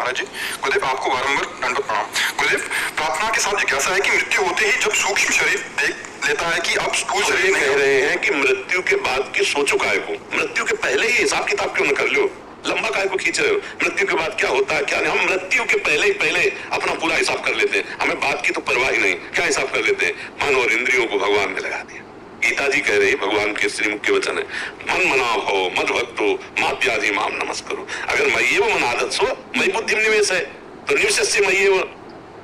महाराज जी। गुरुदेव आपको बारंबार दंडवत प्रणाम। गुरुदेव प्रार्थना के साथ जिज्ञासा है कि मृत्यु होते ही जब सूक्ष्म शरीर देख लेता है कि आप स्थूल शरीर नहीं कह रहे हैं कि मृत्यु के बाद की सोचो काय को, मृत्यु के पहले ही हिसाब किताब क्यों न कर लो, लंबा काय को खींच रहे हो, मृत्यु के बाद क्या होता है क्या नहीं। हम मृत्यु के पहले ही पहले अपना पूरा हिसाब कर लेते हैं, हमें बात की तो परवाह ही नहीं, क्या हिसाब कर लेते हैं, मन और इंद्रियों को भगवान में लगा दिया। गीता जी कह रही, भगवान के श्री मुख्य वचन है, मन मना हो मद भक्तो मात्यादि माम नमस्करो। अगर मय्येव मन आदत सो मयि बुद्धि निवेश है तो निवशस्य मय्येव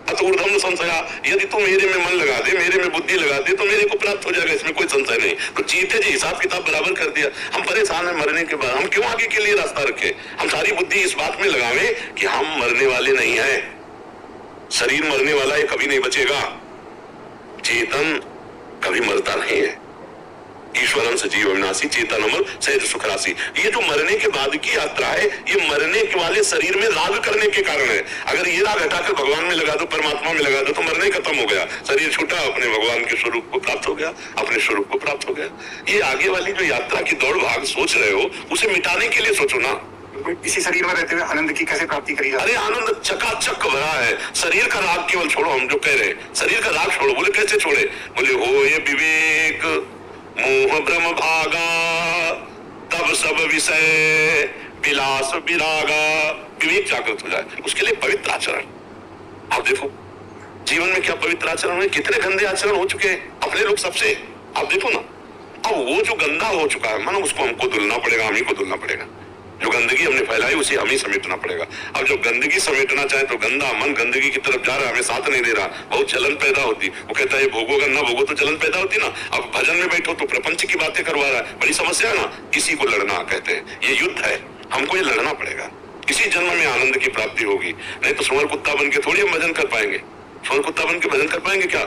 अतुर्धम संशया, यदि तू मेरे में मन लगा दे, मेरे में बुद्धि लगा दे तो मेरे को प्राप्त हो जाएगा, इसमें कोई संशय नहीं। तो जीते जी हिसाब किताब बराबर कर दिया। हम परेशान है मरने के बाद, हम क्यों आगे के लिए रास्ता रखे, हम सारी बुद्धि इस बात में लगावे कि हम मरने वाले नहीं है, शरीर मरने वाला है, कभी नहीं बचेगा, चेतन कभी मरता नहीं है, ईश्वरन सजीव अविनाशी चेतन अमर सहज सुख राशि। ये जो मरने के बाद की यात्रा है, ये मरने के वाले शरीर में राग करने के कारण है। अगर ये राग हटाकर भगवान में लगा दो, परमात्मा में लगा दो तो मरने खत्म हो गया, शरीर छूटा, अपने भगवान के स्वरूप को प्राप्त हो गया, अपने स्वरूप को प्राप्त हो गया। ये आगे वाली जो यात्रा की दौड़ भाग सोच रहे हो, उसे मिटाने के लिए सोचो ना। इसी शरीर में रहते हुए आनंद की कैसे प्राप्ति करी जाए? अरे आनंद चकाचक भरा है, शरीर का राग केवल छोड़ो। हम जो कह रहे हैं शरीर का राग छोड़ो, बोले कैसे छोड़े, बोले हो ये विवेक मोह भ्रम भागा तब सब विषय विलास विरागा। विवेक जागृत हो जाए, उसके लिए पवित्र आचरण। आप देखो जीवन में क्या पवित्र आचरण है, कितने गंदे आचरण हो चुके हैं अपने लोग सबसे। आप देखो ना, अब वो जो गंदा हो चुका है मानो उसको हमको धुलना पड़ेगा, हम ही को धुलना पड़ेगा। जो गंदगी हमने फैलाई उसे हम ही समेटना पड़ेगा। अब जो गंदगी समेटना चाहे तो गंदा मन गंदगी की तरफ जा रहा है, हमें साथ नहीं दे रहा, बहुत जलन पैदा होती। वो कहता है भोगोगा ना भोगो तो जलन पैदा होती ना। अब भजन में बैठो तो प्रपंच की बातें करवा रहा है, बड़ी समस्या है ना। किसी को लड़ना कहते हैं, ये युद्ध है, हमको ये लड़ना पड़ेगा। किसी जन्म में आनंद की प्राप्ति होगी, नहीं तो सुअर कुत्ता बन के थोड़ी हम भजन कर पाएंगे। सुअर कुत्ता बन के भजन कर पाएंगे क्या?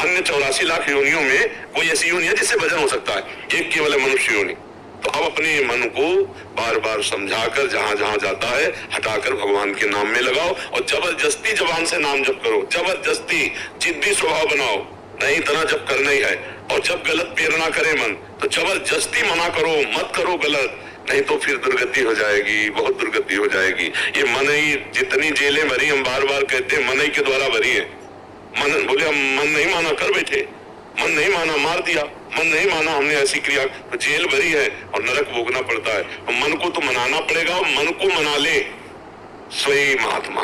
अन्य 84 लाख योनियों में कोई ऐसी योनि है जिससे भजन हो सकता है, एक केवल है मनुष्य योनि। तो अब अपने मन को बार बार समझाकर जहां जहां जाता है हटाकर भगवान के नाम में लगाओ और जबरदस्ती जबान से नाम जप करो, जबरदस्ती जिद्दी स्वभाव बनाओ, नहीं इतना जप करना ही है। और जब गलत प्रेरणा करे मन तो जबरदस्ती मना करो, मत करो गलत, नहीं तो फिर दुर्गति हो जाएगी, बहुत दुर्गति हो जाएगी। ये मन ही जितनी जेलें भरी, हम बार बार कहते हैं मन ही के द्वारा भरी है। मन बोले हम मन नहीं माना कर बैठे, मन नहीं माना मार दिया, मन नहीं माना हमने ऐसी क्रिया, तो जेल भरी है और नरक भोगना पड़ता है। तो मन को तो मनाना पड़ेगा, और मन को मना ले स्वयं महात्मा,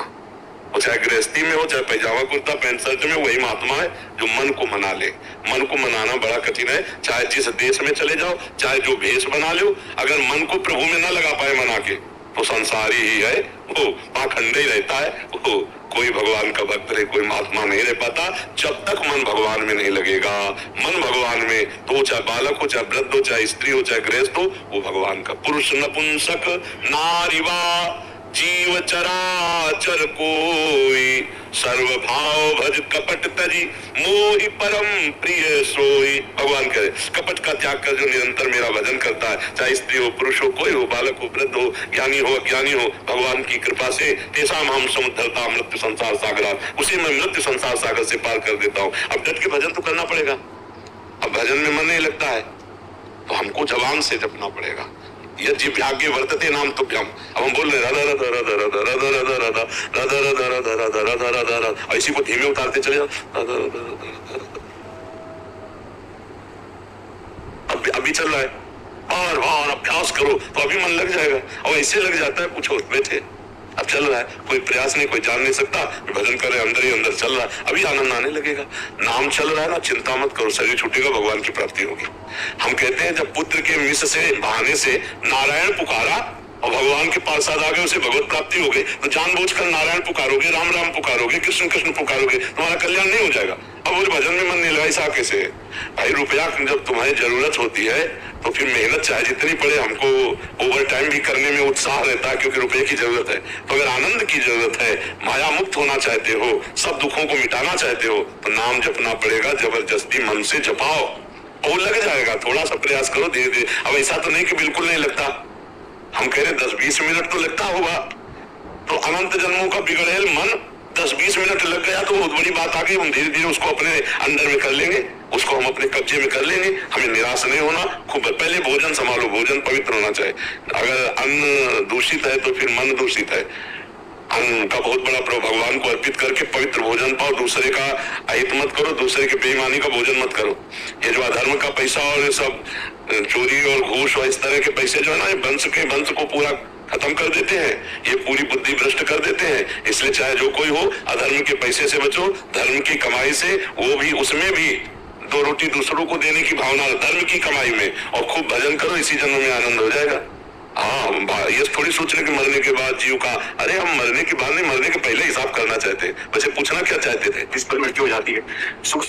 और चाहे गृहस्थी में हो चाहे पैजामा कुर्ता पैंट शर्ट में, वही महात्मा है जो मन को मना ले। मन को मनाना बड़ा कठिन है, चाहे जिस देश में चले जाओ, चाहे जो भेष बना लो, अगर मन को प्रभु में न लगा पाए मना के तो संसारी ही है, वो पाखंड ही रहता है, वो कोई भगवान का भक्त रहे, कोई महात्मा नहीं रह पाता जब तक मन भगवान में नहीं लगेगा। मन भगवान में तो चाहे बालक हो, चाहे वृद्ध हो, चाहे स्त्री हो, चाहे गृहस्थ हो, वो भगवान का। पुरुष नपुंसक नारीवा जीव चराचर कोई, सर्व भाव भज कपट तजी मोहि परम प्रिय सोई। भगवान कहे कपट का त्याग कर जो निरंतर मेरा भजन करता है, चाहे स्त्री हो पुरुष हो, कोई हो, बालक हो वृद्ध हो, ज्ञानी हो अज्ञानी हो, भगवान की कृपा से तेसाम हम समुद्धरता मृत्यु संसार सागर, उसे मैं मृत्यु संसार सागर से पार कर देता हूँ। अब डट के भजन तो करना पड़ेगा। अब भजन में मन नहीं लगता है तो हमको जबान से जपना पड़ेगा, यदि भाग्य वर्तते नाम तुभ्यम। अब हम बोल रहे राधा राधा राधा राधा राधा राधा राधा राधा राधा राधा राधा राधा राधा राधा, इसी को धीमे उतारते चले जाओ, राधा राधा राधा राधा। अभी चल रहा है, बार बार अभ्यास करो तो अभी मन लग जाएगा, और ऐसे लग जाता है पूछो बैठे। अब चल रहा है, कोई प्रयास नहीं, कोई जान नहीं सकता, भजन करे अंदर ही अंदर चल रहा है, अभी आनंद आने लगेगा। नाम चल रहा है ना, चिंता मत करो, शरीर छूटेगा, भगवान की प्राप्ति होगी। हम कहते हैं जब पुत्र के मिस से बहाने से नारायण पुकारा और भगवान के पार्षद आ गए, उसे भगवत प्राप्ति हो गई, तो जानबूझकर नारायण पुकारोगे, राम राम पुकारोगे, कृष्ण कृष्ण पुकारोगे, तुम्हारा कल्याण नहीं हो जाएगा। अब बोले भजन में मन नहीं लगा, ऐसा कैसे? भाई रुपया जब तुम्हारी जरूरत होती है तो फिर मेहनत चाहे जितनी पड़े, हमको ओवर टाइम भी करने में उत्साह रहता है क्योंकि रुपये की जरूरत है। तो अगर आनंद की जरूरत है, माया मुक्त होना चाहते हो, सब दुखों को मिटाना चाहते हो, तो नाम जपना पड़ेगा, जबरदस्ती मन से जपाओ, वो लग जाएगा। थोड़ा सा प्रयास करो धीरे धीरे। अब ऐसा तो नहीं कि बिल्कुल नहीं लगता, हम कह रहे 10-20 मिनट तो लगता होगा। तो अनंत जन्मों का बिगड़ेल मन 10-20 मिनट लग गया तो बहुत बड़ी बात आ गई। हम धीरे धीरे उसको अपने अंडर में कर लेंगे, उसको हम अपने कब्जे में कर लेंगे। हमें निराश नहीं होना, खूब पहले भोजन संभालो, भोजन पवित्र होना चाहिए। अगर अन्न दूषित है तो फिर मन दूषित है। अन्न भोजन का बहुत बड़ा प्रभाव भगवान को अर्पित करके पवित्र भोजन पाओ, दूसरे का अहित मत करो, दूसरे के बेईमानी का भोजन मत करो। ये जो अधर्म का पैसा और ये सब चोरी और घूस और इस तरह के पैसे जो है ना, ये वंश को पूरा खत्म कर देते हैं, ये पूरी बुद्धि भ्रष्ट कर देते हैं। इसलिए चाहे जो कोई हो, अधर्म के पैसे से बचो, धर्म की कमाई से, वो भी उसमें भी दो रोटी दूसरों को देने की भावना, धर्म की कमाई में, और खूब भजन करो, इसी जन्म में आनंद हो जाएगा। हाँ, ये थोड़ी सोचने कि मरने के बाद जीव का, अरे हम मरने के बाद नहीं, मरने के पहले हिसाब करना चाहते हैं। वैसे पूछना क्या चाहते थे, जिस पर मृत्यु हो जाती है, सुख